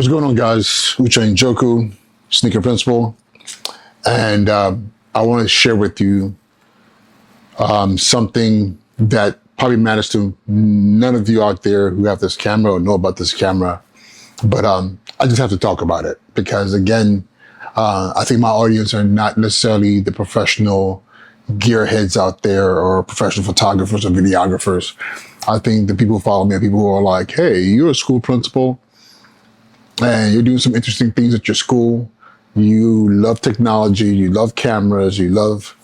What's going on, guys? Uchain Joku, Sneaker Principal, and I want to share with you something that probably matters to none of you out there who have this camera or know about this camera, but I just have to talk about it because, again, I think my audience are not necessarily the professional gearheads out there or professional photographers or videographers. I think the people who follow me are people who are like, hey, you're a school principal and you're doing some interesting things at your school. You love technology, you love cameras, you love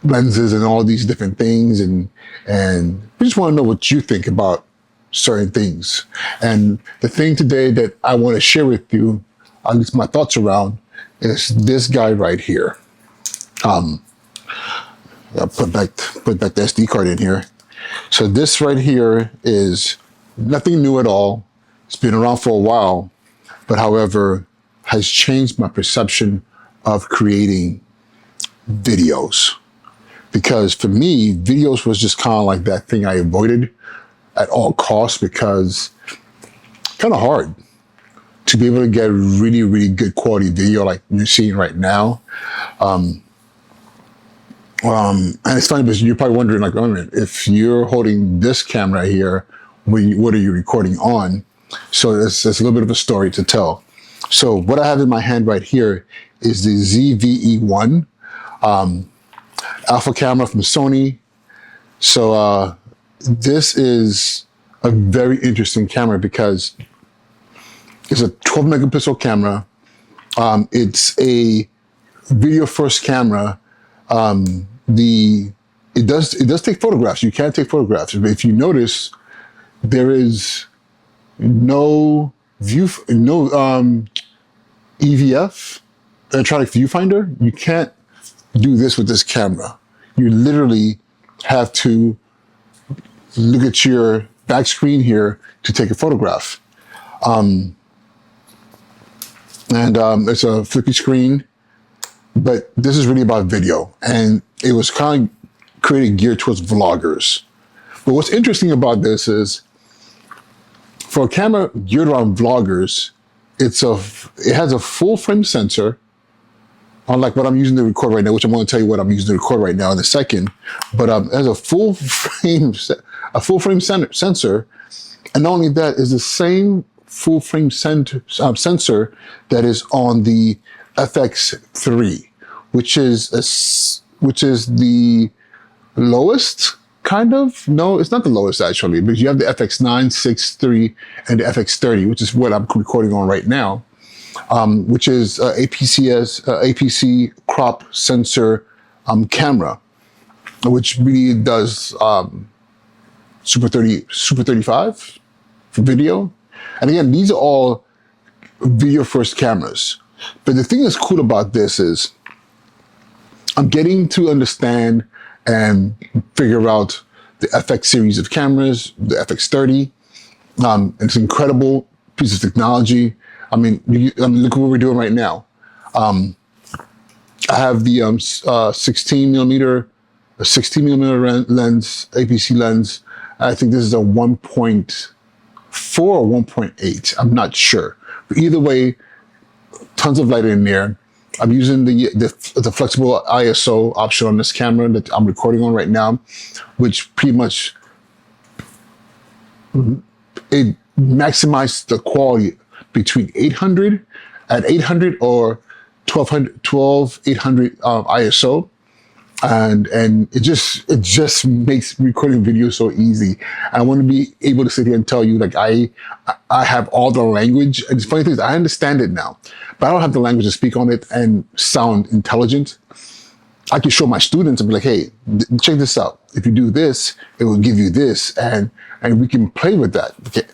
lenses and all these different things. And we just want to know what you think about certain things. And the thing today that I want to share with you, at least my thoughts around, is this guy right here. I'll put back the SD card in here. So this right here is nothing new at all. It's been around for a while, but however, has changed my perception of creating videos. Because for me, videos was just kind of like that thing I avoided at all costs because kind of hard to be able to get really, really good quality video like you're seeing right now. And it's funny because you're probably wondering, like, oh, if you're holding this camera here, what are you recording on? So it's a little bit of a story to tell. So what I have in my hand right here is the ZV-E1 alpha camera from Sony. So this is a very interesting camera because it's a 12 megapixel camera. It's a video first camera. It does take photographs. You can take photographs, but if you notice, there is no EVF, electronic viewfinder. You can't do this with this camera. You literally have to look at your back screen here to take a photograph. It's a flippy screen, but this is really about video, and it was kind of created geared towards vloggers. But what's interesting about this is, for a camera geared around vloggers, it has a full frame sensor, unlike what I'm using to record right now, which I'm going to tell you what I'm using to record right now in a second. But it has a full frame sensor, and not only that, is the same full frame sensor that is on the FX3, which is the lowest. Kind of. No, it's not the lowest actually, because you have the FX9, 6, 3, and the FX30, which is what I'm recording on right now, which is APC crop sensor camera, which really does Super 35 for video. And again, these are all video first cameras. But the thing that's cool about this is I'm getting to understand and figure out the FX series of cameras, the FX30. It's an incredible piece of technology. I mean, look at what we're doing right now. I have the 16 millimeter lens, APC lens. I think this is a 1.4 or 1.8. I'm not sure. But either way, tons of light in there. I'm using the flexible ISO option on this camera that I'm recording on right now, which pretty much it maximizes the quality between 800 or 12800 ISO, and it just makes recording video so easy. I want to be able to sit here and tell you, like, I have all the language. And the funny thing is, I understand it now, but I don't have the language to speak on it and sound intelligent. I can show my students and be like, hey, check this out. If you do this, it will give you this, and we can play with that. Okay.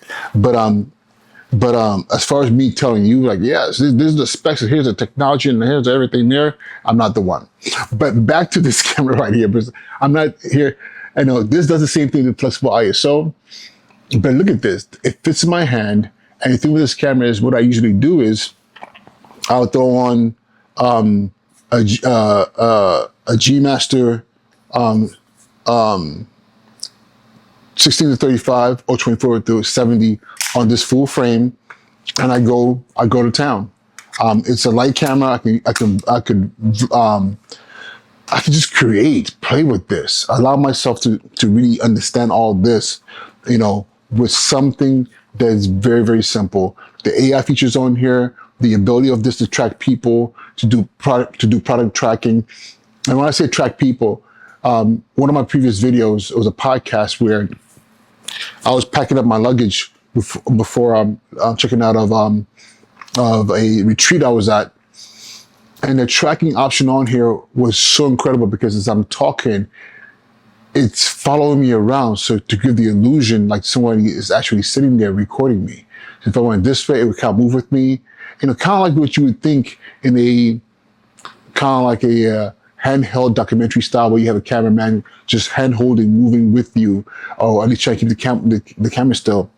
But as far as me telling you, like, yes, this is the specs, here's the technology, and here's everything there, I'm not the one. But back to this camera right here, because I'm not here. I know this does the same thing with flexible ISO, but look at this. It fits in my hand, and the thing with this camera is, what I usually do is I'll throw on a G Master 16 to 35 or 24 to 70 on this full frame, and I go to town. It's a light camera. I can just create, play with this, allow myself to really understand all this, you know, with something that's very, very simple. The AI features on here, the ability of this to track people, to do product tracking. And when I say track people, one of my previous videos, it was a podcast where I was packing up my luggage before checking out of a retreat I was at. And the tracking option on here was so incredible because as I'm talking, it's following me around. So to give the illusion like somebody is actually sitting there recording me. So if I went this way, it would kind of move with me. You know, kind of like what you would think in a kind of like a handheld documentary style where you have a cameraman just hand holding, moving with you, or at least trying to keep the camera still.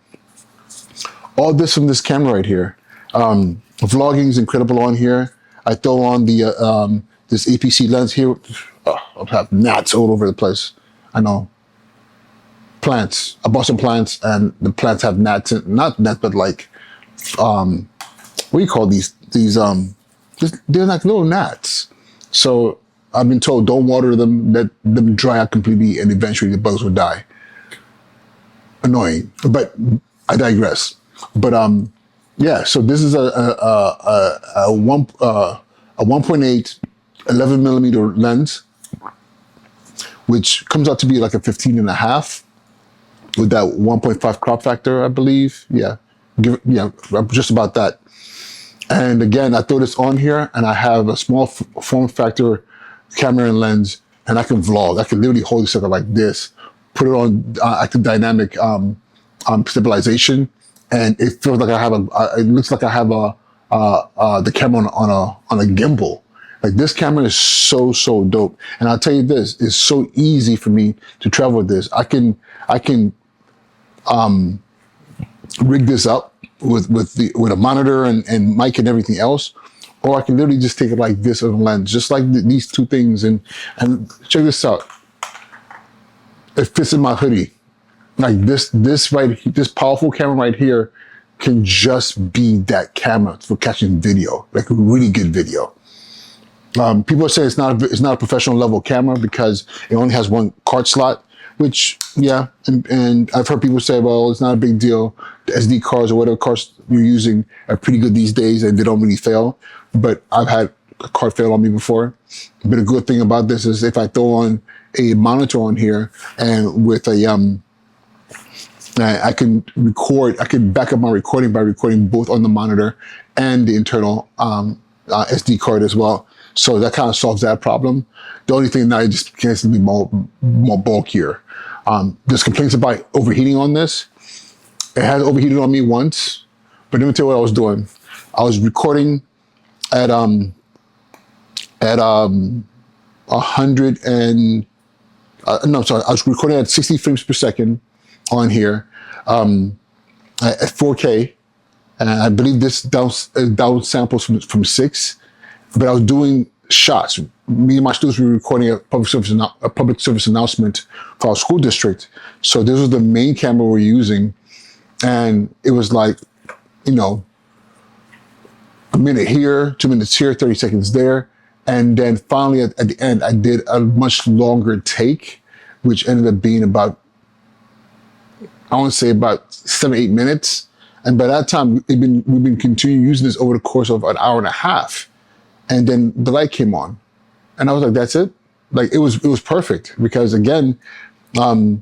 All this from this camera right here. Vlogging is incredible on here. I throw on the this APC lens here. I have gnats all over the place. I know. Plants. I bought some plants, and the plants have gnats. Not gnats, but like, what do you call these? They're like little gnats. So I've been told don't water them, let them dry out completely, and eventually the bugs will die. Annoying, but I digress. But yeah, so this is a 1.8 11 millimeter lens, which comes out to be like a 15 and a half with that 1.5 crop factor, I believe. Yeah, just about that. And again, I throw this on here and I have a small form factor camera and lens, and I can vlog. I can literally hold this up like this, put it on active dynamic stabilization, and it feels like I have it looks like I have the camera on a gimbal. Like this camera is so dope. And I'll tell you this, it's so easy for me to travel with this. I can rig this up with a monitor and mic and everything else, or I can literally just take it like this on a lens, just like these two things. And check this out. It fits in my hoodie. Like this powerful camera right here can just be that camera for catching video, like a really good video. People say it's not a professional level camera because it only has one card slot, which yeah, and I've heard people say, well, it's not a big deal. The SD cards or whatever cards you're using are pretty good these days and they don't really fail. But I've had a card fail on me before. But a good thing about this is if I throw on a monitor on here and with a I can record. I can back up my recording by recording both on the monitor and the internal SD card as well. So that kind of solves that problem. The only thing now it just gets to be more bulkier. There's complaints about overheating on this. It has overheated on me once, but let me tell you what I was doing. I was recording at 100 and no, sorry, I was recording at 60 frames per second on here at 4K, and I believe this down samples from 6. But I was doing shots. Me and my students were recording a public service announcement for our school district. So this was the main camera we're using, and it was like, you know, a minute here, 2 minutes here, 30 seconds there, and then finally at the end, I did a much longer take, which ended up being about, I want to say about 7-8 minutes. And by that time, we've been continuing using this over the course of an hour and a half. And then the light came on, and I was like, "That's it." Like it was perfect because again, I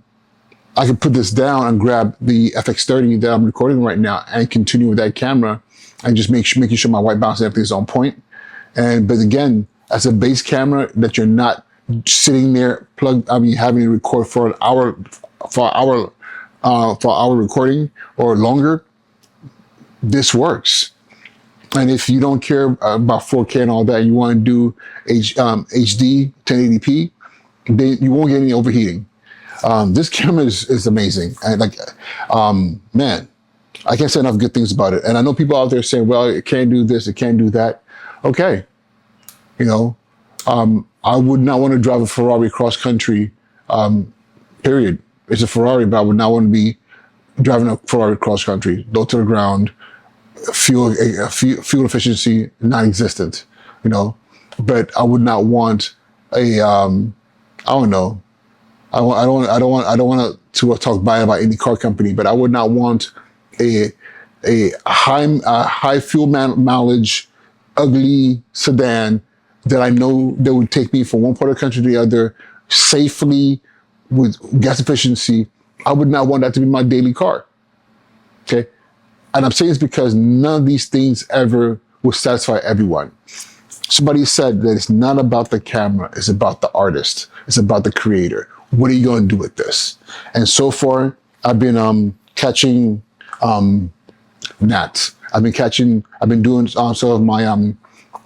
could put this down and grab the FX30 that I'm recording right now and continue with that camera, and just making sure my white balance and everything is on point. But again, as a base camera that you're not sitting there having to record for an hour, for hour recording or longer, this works. And if you don't care about 4K and all that, you want to do HD 1080p, then you won't get any overheating. This camera is amazing. And like, man, I can't say enough good things about it. And I know people out there saying, well, it can't do this, it can't do that. Okay. You know, I would not want to drive a Ferrari cross country, period. It's a Ferrari, but I would not want to be driving a Ferrari cross country, low to the ground, fuel efficiency non-existent, you know. But I would not want a I don't know. I don't want to talk bad about any car company, but I would not want a high fuel mileage, ugly sedan that I know that would take me from one part of the country to the other safely with gas efficiency. I would not want that to be my daily car. Okay. And I'm saying this because none of these things ever will satisfy everyone. Somebody said that it's not about the camera, it's about the artist, it's about the creator. What are you going to do with this? And so far, I've been catching gnats. I've been doing some of my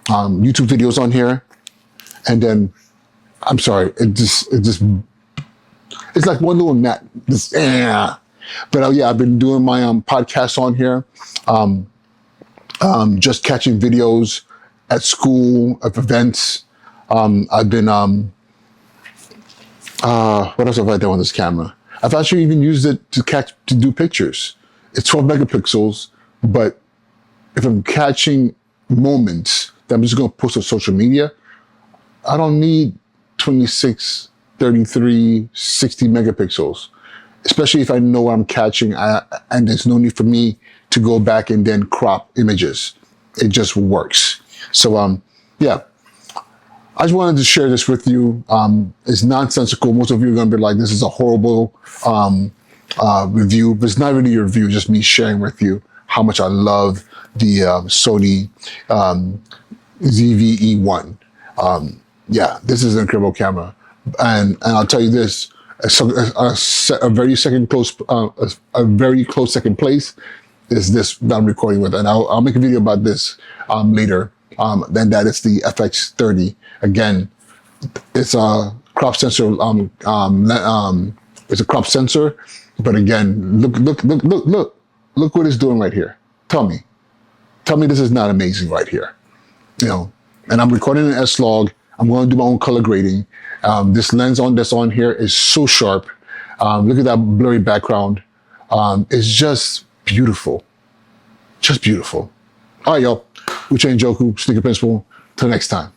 YouTube videos on here, and then I'm sorry, it's like one little gnat. But yeah, I've been doing my podcast on here, just catching videos at school, at events. I've been what else have I done on this camera? I've actually even used it to do pictures. It's 12 megapixels, but if I'm catching moments that I'm just going to post on social media, I don't need 26, 33, 60 megapixels, especially if I know what I'm catching and there's no need for me to go back and then crop images. It just works. So, yeah. I just wanted to share this with you. It's nonsensical. Most of you are going to be like, this is a horrible review, but it's not really a review, just me sharing with you how much I love the Sony ZV-E1. Yeah, this is an incredible camera. And I'll tell you this, a very close second place is this that I'm recording with. And I'll make a video about this later. Then that is the FX30. Again, it's a crop sensor. It's a crop sensor, but again, look what it's doing right here. Tell me this is not amazing right here. You know, and I'm recording an S-Log. I'm going to do my own color grading. This lens that's on here is so sharp. Look at that blurry background. It's just beautiful. Just beautiful. All right, y'all. Uche and Joku, Sneaker Principal. Till next time.